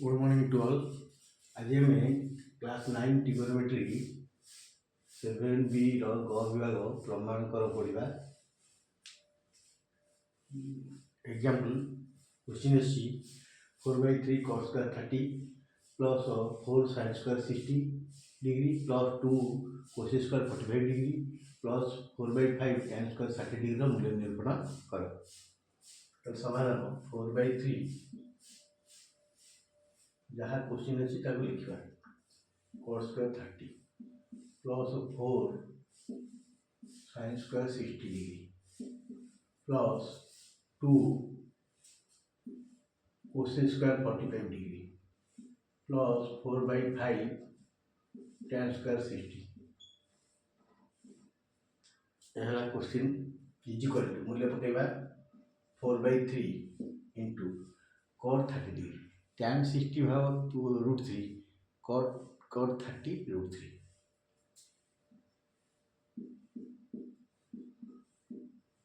Good morning to all. आज आम class 9 trigonometry 7B ग विभाग प्रमाणकर पढ़ा। एग्जाम्पल क्वेश्चन अच्छी 4/3 cos square 30 plus 4 sin square 60 degree plus 2 cos square 45 degree plus 4/5 tan square 60 degree मूल्य निरूपण कर। तो समाधान 4/3 जहाँ क्वेश्चन अच्छी लिखा cos square 30 plus 4 sin square 60 degree plus 2 cos square 45 degree plus 4/5 tan square 60 यह क्वेश्चन इज इक्वल टू मूल्य पकेबा 4/3 इंटू cot 30 डिग्री tan 60 भाग √3 cot 30 √3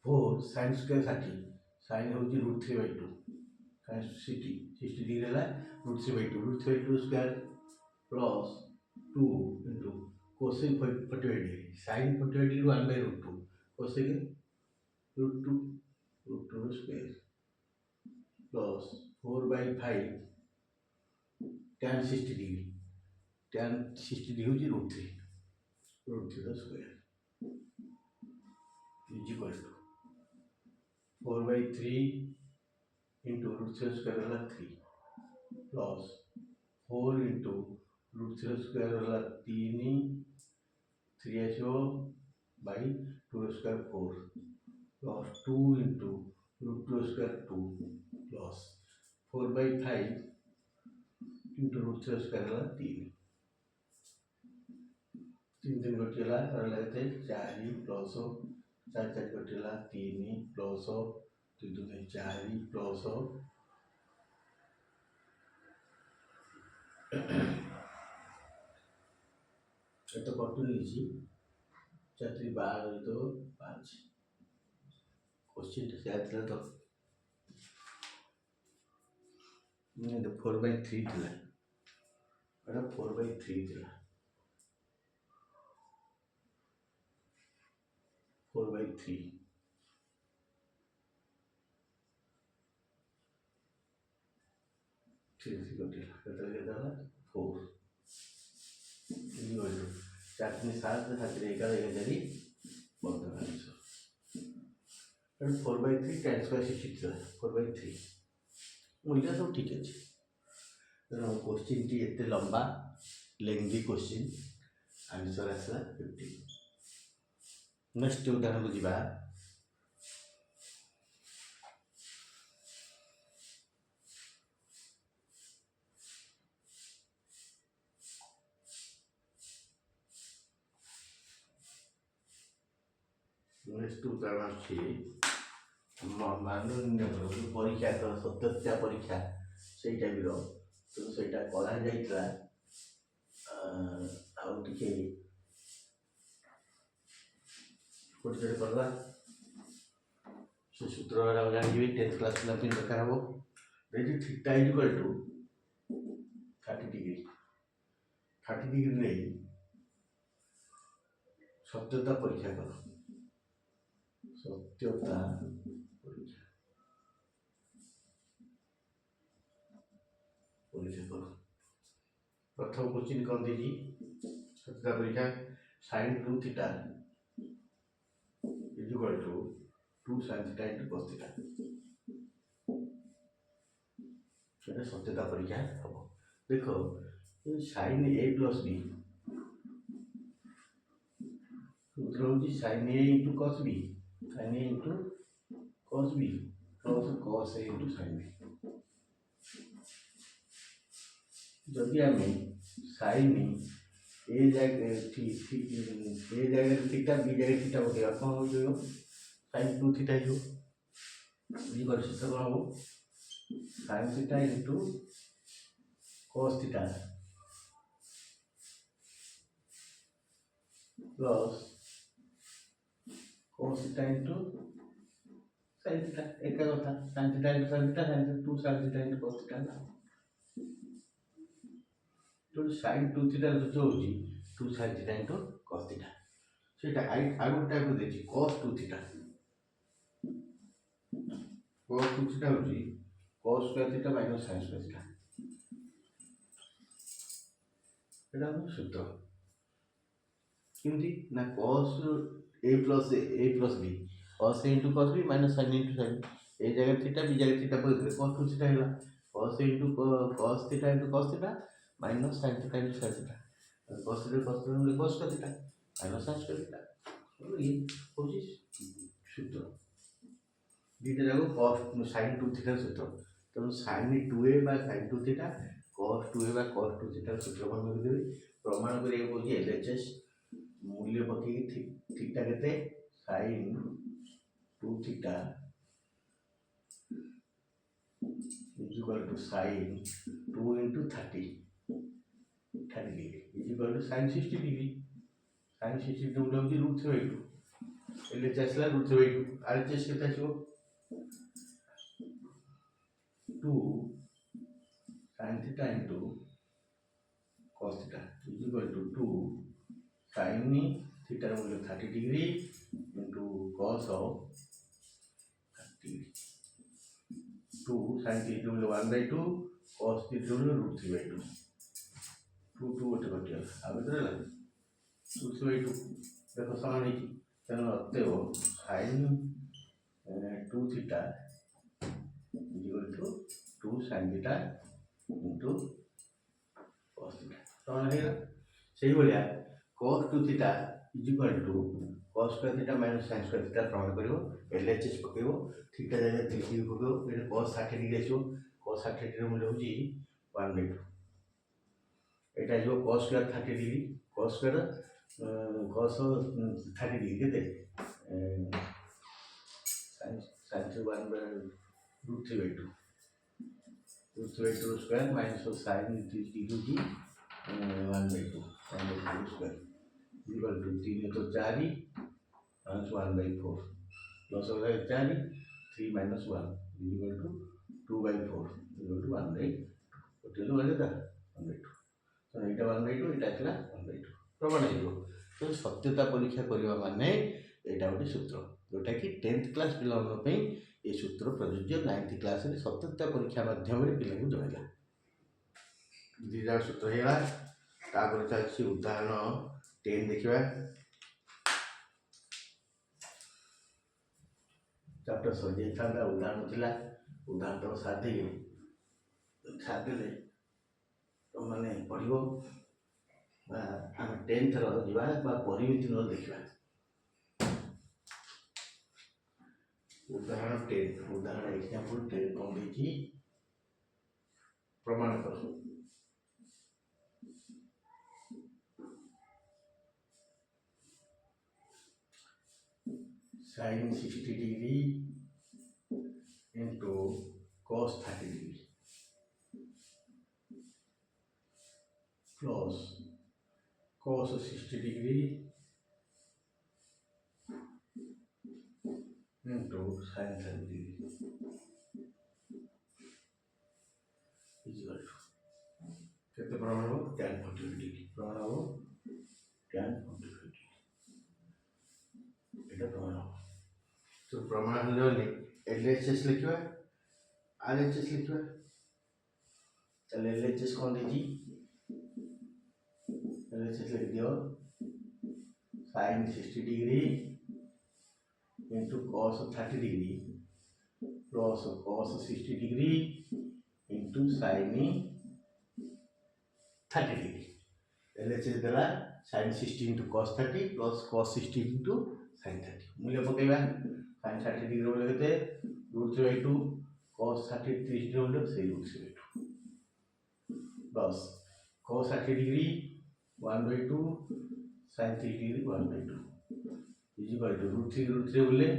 4 sin square 30 sin हूँ √3/2 sin 60 डिग्री है √3/2 √3/2 square plus 2 into cosec 45 degree sin 45 degree 1/√2 cosec √2 square plus 4/5 tan 60 degree tan 60 degree हूँ √3 square is equal to 4/3 into √3 square है 3 plus 4 into √3 square है 3 3 आसो by 2 square 4 plus 2 into √2 square 2 plus 4/5 into √3 square है 3 3 कटिला 4 plus 4 4 कटिला 3 plus 2 2 4 plus ये तो कटुन 4 12 तो 5 question से तो 4/3 थी 4/3 थी 4/3 कटिला 4 4 3 7 7 11 15 4/3 tan square 60 4/3 मूल्य सब ठीक अच्छे। क्वेश्चन टी एते लंबा लेंदी क्वेश्चन आंसर आसला 15। नेक्स्ट उदाहरण को जीवा नेक्स्ट उदाहरण अच्छी माननीय परीक्षा तो सत्यता परीक्षा से टाइप तो सहीटा करा गोटे करवा से सूत्र जानी 10th क्लास पिला दरकार हम theta equal to 30 degree 30 degree नहीं सत्यता परीक्षा कर सत्यता परीक्षा कर प्रथम क्वेश्चन कौन दी सत्यता परीक्षा sin 2 theta is equal to 2 sin theta into cos theta सेटा सत्यता परीक्षा हम देखो sin a plus b सूत्र हूँ sin a into cos b sin a into cos b plus cos a into sin b जदि आम sin ए जगह थीटा बी जगह थीटा पकेगा कौन हो sin 2 थीटा हो सूत्र कौन हम sin theta into cos theta plus cos theta into sin theta एक कथा sin theta into sin theta sin 2 sin theta into cos theta जो sin 2 थीटा सूत्र होची 2 sin theta into cos theta सेटा आगो टाइप देची cos 2 थीटा होची cos square theta minus sin square theta एटा हम सूत्र किमती ना cos a plus b cos a into cos b minus sin into sin ए जगह थीटा बी जगह थीटा पड़े cos 2 थीटा हैला cos a into cos theta into cos theta minus sin theta into sin theta cos theta मतलब cos का theta minus sin square theta तो ये होची सूत्र दीटा जाको cos sin 2 थीटा सूत्र तो sin 2a by sin 2 theta cos 2a by cos 2 theta सूत्र बन देबे प्रमाण करिया होची LHS मूल्य पकी थीटा केते sin 2 theta is equal to sin 2 into 30 degree is equal to sin 60 degree sin 60 degree होची root 3/2 LHS ला root 3/2 RHS केता छो 2 sin theta into cos theta is equal to 2 sin theta मूल्य 30 degree into cos of 30 degree 2 sin theta मूल्य 1/2 cos theta मूल्य root 3/2 2 2 गोटे कटिया आबे देला root 3/2 देखो समान है तेनो अतएव sin 2 theta is equal to 2 sin theta into cos theta समान है सही बोलिया cos 2 theta is equal to cos square theta minus sin square theta प्रमाण करिवो LHS पकेवो थीटा जगह 3 डिग्री पकेवो एटा cos 60 डिग्री आछो cos 60 डिग्री मूल्य होची 1/2 एटा जो cos square 30 degree cos square cos 30 degree केते sin 1 √3/2 √3/2 square minus sin 30 degree 1/2 sin square equal to 3 तो 4 minus 1/4 plus हो गया 4 3 minus 1 is equal to 2/4 equal to 1/2 total वाले था 1/2 तो एटा 1/2 एटा आछला 1/2 प्रमाण हेबो तो सत्यता परीक्षा करबा माने एटा गोटे सूत्र जोटा कि 10th क्लास पिला पे ये सूत्र प्रयोज्य 9th क्लास रे सत्यता परीक्षा माध्यम रे पिला को जणैला दीजा सूत्र हेला तापर चलछि उदाहरण 10 देखिबा चैप्टर सजे था उदाहरण थिला उदाहरण तो साथी छापिले तो माने पढ़िबो हम 10th रो जीवा बा परिमिति न देखिबा उदाहरण 10 उदाहरण एग्जांपल 10 कोन देखि प्रमाण करो sin 60 degree into cos 30 degree plus cos 60 degree into sin 30 degree is equal to केते प्रमाण हो tan 45 degree प्रमाण हो tan 45 degree एटा प्रमाण हो तो प्रमाण होले LHS लिखिबा RHS लिखिबा चल LHS कोन देजी LHS लिख दियो sin 60 degree into cos 30 degree plus cos 60 degree into sin 30 degree LHS देला sin 60 into cos 30 plus cos 60 into sin 30 मूल्य पकेबा sin 30 degree बोले केते √3/2 cos 30 degree बोले से √3/2 plus cos 30 degree 1/2 sin 30 degree 1/2 is equal to √3 बोले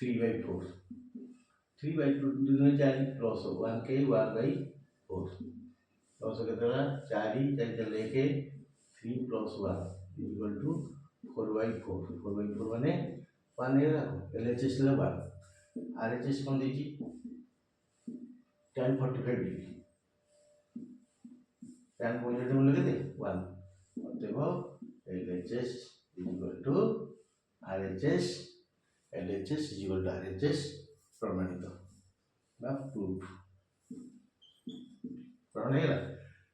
3/4 3/2 2 4 plus 1 के 1/4 plus केतना 4 4 लेके 3 plus 1 is equal to 4/4 4/4 माने 1 है रखो LHS ले 1 RHS कोन देजी tan 45 degree tan पॉजिटिव मूल्य केते 1 अतएव LHS is equal to RHS LHS is equal to RHS प्रमाणित बा प्रूफ प्रमाण है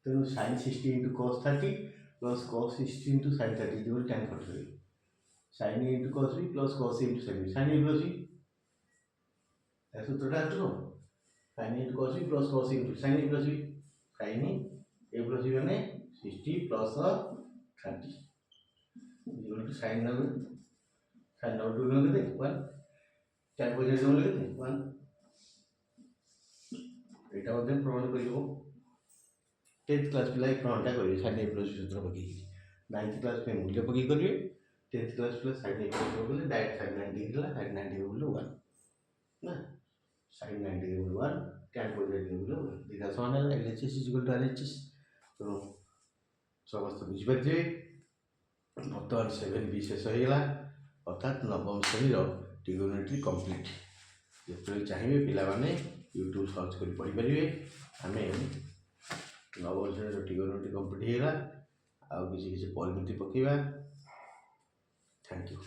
तेणु sin 60 into cos 30 plus cos 60 into sin 30 is equal to tan 45 sin A into cos B plus cos A into sin B sin A plus B ऐसा सूत्रটা আসলো sin A into cos B plus cos A into sin A plus B sin A plus B মানে 60 plus 30 is equal to sin number 2 में कितने 1 tan positive में कितने 1 এটা মধ্যে প্রমাণ করিব 10th क्लास पिला प्रमाणटा करिवे sin A plus B सूत्र पकई 9th क्लास पे मूल्य पकई करिवे 10th class plus sin A plus B बोले डायरेक्ट sin 90 होला sin 90 बोले 1 ना sin 90 बोले 1 tan पॉजिटिव बोले 1 देखा समान है LHS is equal to RHS तो समस्त बुझी पाजे बर्तमान 7B शेष हो गला अर्थात नवम श्रेणी ट्रिगोनोमेट्री कंप्लीट जो चाहिए पिला माने यूट्यूब सर्च कर पढ़ी पारे आम नवम श्रेणी ट्रिगोनोमेट्री कंप्लीट होगा आउ किसी परिमिति पकेबा थैंक यू।